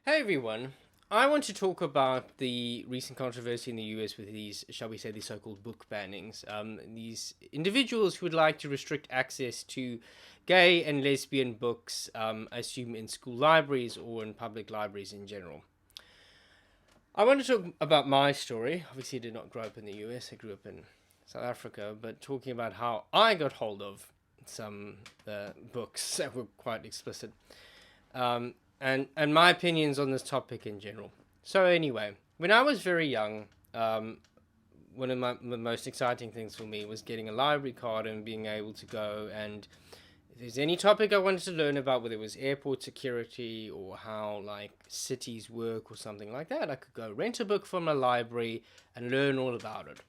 Hey everyone, I want to talk about the recent controversy in the US with these, shall we say, these so called book bannings. These individuals who would like to restrict access to gay and lesbian books, I assume in school libraries or in public libraries in general. I want to talk about my story. Obviously, I did not grow up in the US, I grew up in South Africa, but talking about how I got hold of some books that were quite explicit and my opinions on this topic in general. So anyway, when I was very young, one of the most exciting things for me was getting a library card and being able to go and if there's any topic I wanted to learn about, whether it was airport security or how like cities work or something like that, I could go rent a book from a library and learn all about it.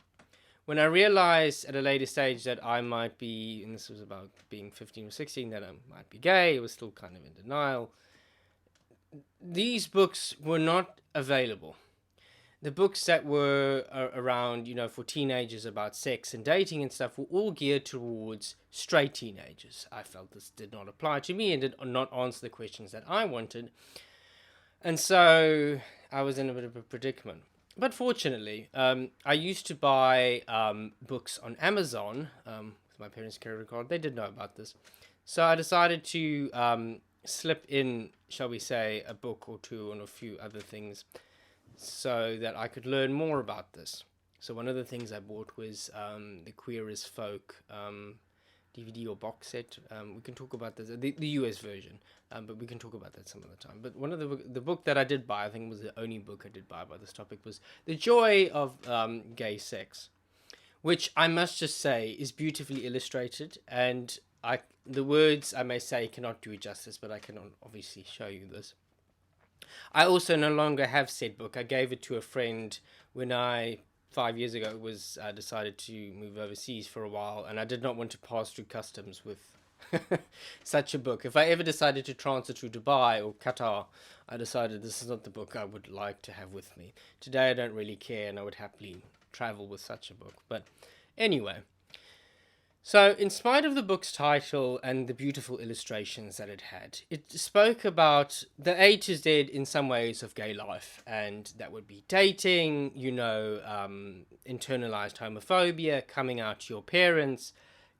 When I realized at a later stage that I might be, and this was about being 15 or 16, that I might be gay, I was still kind of in denial. These books were not available. The books that were around, for teenagers about sex and dating and stuff were all geared towards straight teenagers. I felt this did not apply to me and did not answer the questions that I wanted. And so I was in a bit of a predicament. But fortunately, I used to buy books on Amazon with my parents' credit card. They did know about this. So I decided to slip in, shall we say, a book or two and a few other things so that I could learn more about this. So one of the things I bought was the Queer as Folk DVD or box set. We can talk about this, the US version, but we can talk about that some other time. But one of the book that I did buy, I think it was the only book I did buy by this topic, was The Joy of Gay Sex, which I must just say is beautifully illustrated, and the words I may say cannot do it justice, but I can obviously show you this. I also no longer have said book. I gave it to a friend when I 5 years ago was decided to move overseas for a while, and I did not want to pass through customs with such a book. If I ever decided to transfer to Dubai or Qatar, I decided this is not the book I would like to have with me. Today I don't really care, and I would happily travel with such a book. But anyway, so, in spite of the book's title and the beautiful illustrations that it had, it spoke about the A to Z in some ways of gay life, and that would be dating, internalized homophobia, coming out to your parents,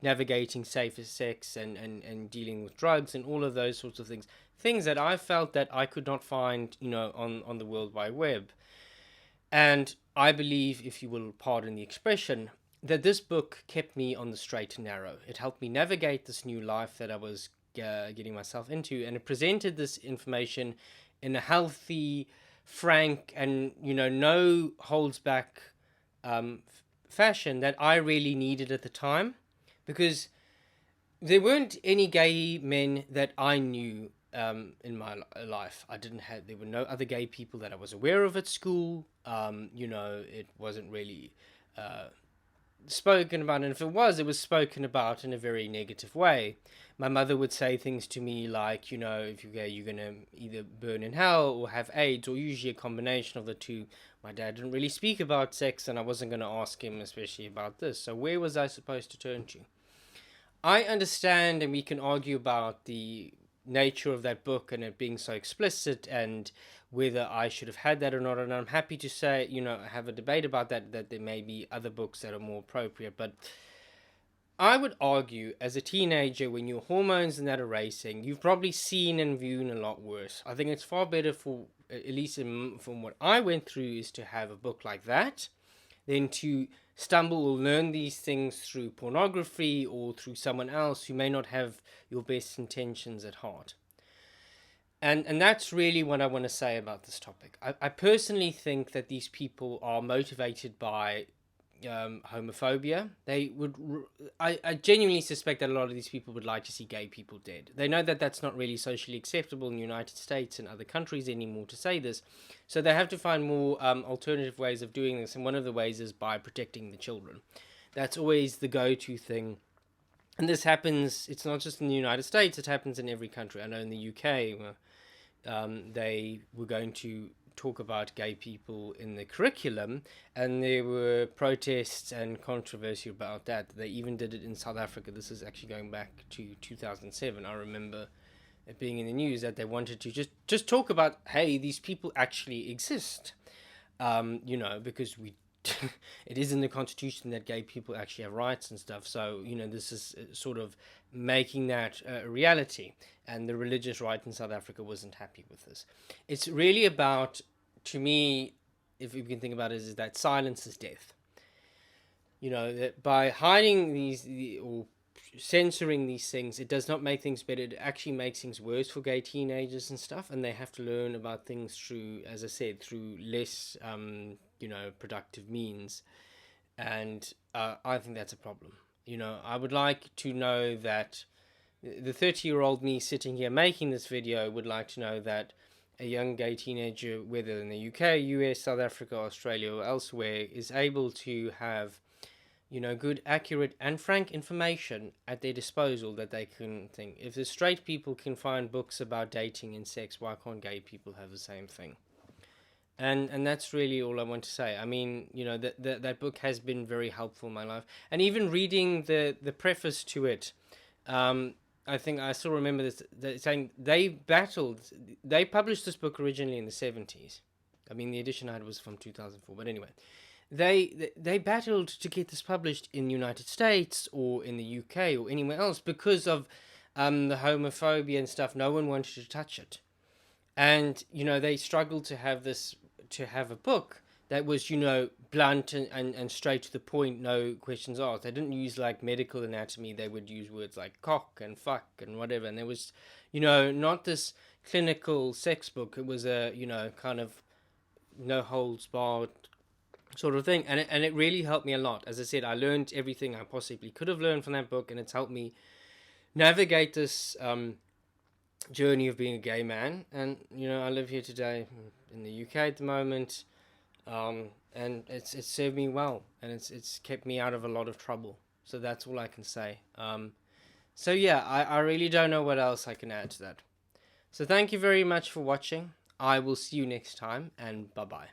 navigating safer sex, and dealing with drugs, and all of those sorts of things. Things that I felt that I could not find, on the World Wide Web. And I believe, if you will pardon the expression, that this book kept me on the straight and narrow. It helped me navigate this new life that I was getting myself into, and it presented this information in a healthy, frank, and no holds back fashion that I really needed at the time, because there weren't any gay men that I knew in my life. I didn't have. There were no other gay people that I was aware of at school. It wasn't really spoken about, and if it was spoken about in a very negative way. My mother would say things to me like, if you're gay, you're gonna either burn in hell or have AIDS, or usually a combination of the two. My dad didn't really speak about sex, and I wasn't gonna ask him, especially about this. So where was I supposed to turn to? I understand, and we can argue about the nature of that book and it being so explicit and whether I should have had that or not. And I'm happy to say, have a debate about that there may be other books that are more appropriate. But I would argue, as a teenager, when your hormones and that are racing, you've probably seen and viewed a lot worse. I think it's far better for, at least from what I went through, is to have a book like that than to stumble or learn these things through pornography or through someone else who may not have your best intentions at heart. And that's really what I want to say about this topic. I personally think that these people are motivated by homophobia. I genuinely suspect that a lot of these people would like to see gay people dead. They know that that's not really socially acceptable in the United States and other countries anymore to say this, so they have to find more alternative ways of doing this, and one of the ways is by protecting the children. That's always the go-to thing. And this happens, it's not just in the United States, it happens in every country. I know in the UK, they were going to talk about gay people in the curriculum, and there were protests and controversy about that. They even did it in South Africa. This is actually going back to 2007. I remember it being in the news, that they wanted to just talk about, hey, these people actually exist. Because we it is in the constitution that gay people actually have rights and stuff. So this is sort of making that a reality. And the religious right in South Africa wasn't happy with this. It's really about, to me, if you can think about it, is that silence is death. That by hiding or censoring these things, it does not make things better. It actually makes things worse for gay teenagers and stuff, and they have to learn about things through, as I said, through less productive means. And I think that's a problem. I would like to know that the 30-year-old me sitting here making this video would like to know that a young gay teenager, whether in the UK, US, South Africa, Australia, or elsewhere, is able to have good, accurate, and frank information at their disposal that they can think. If the straight people can find books about dating and sex, why can't gay people have the same thing? And that's really all I want to say. I mean, that book has been very helpful in my life. And even reading the preface to it, I think I still remember this, saying they published this book originally in the 70s. I mean, the edition I had was from 2004, but anyway. They battled to get this published in the United States or in the UK or anywhere else because of the homophobia and stuff. No one wanted to touch it. And, they struggled to have a book that was, blunt and straight to the point, no questions asked. They didn't use like medical anatomy. They would use words like cock and fuck and whatever. And there was, not this clinical sex book. It was a, kind of no holds barred sort of thing. And it really helped me a lot. As I said, I learned everything I possibly could have learned from that book, and it's helped me navigate this journey of being a gay man. And I live here today in the UK at the moment, and it's served me well, and it's kept me out of a lot of trouble. So that's all I can say. So yeah, I really don't know what else I can add to that. So thank you very much for watching. I will see you next time, and bye bye.